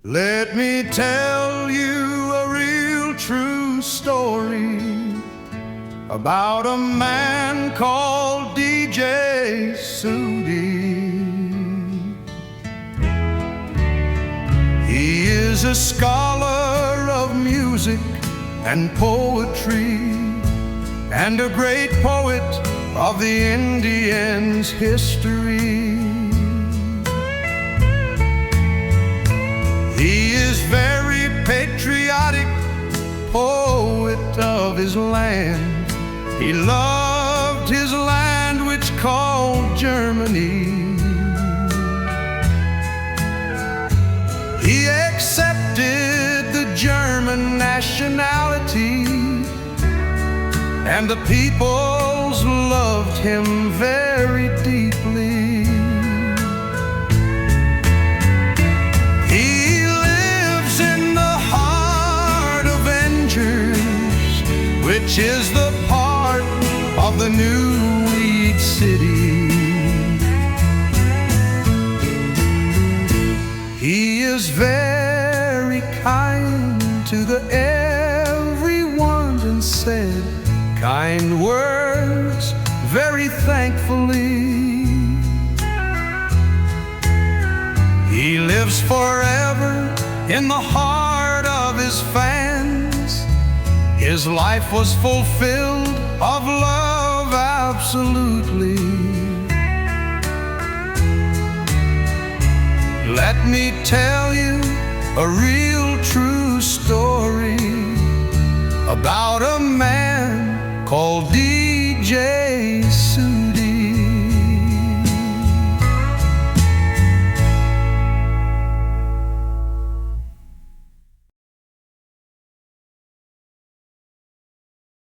Let me tell you a real true story about a man called DeeJaySudi. He is a scholar of music and poetry, and a great poet of the Indians' history. He is very patriotic, poet of his land. He loved his land, which called Germany. He accepted the German nationality, and the peoples loved him very deeply. He lives in the heart of Angers, which is the part of the new Weed City. He is very kind to the everyone, and said kind words very thankfully. He lives forever in the heart of his fans. His life was fulfilled of love, absolutely. Let me tell you a real true story about a man called DJ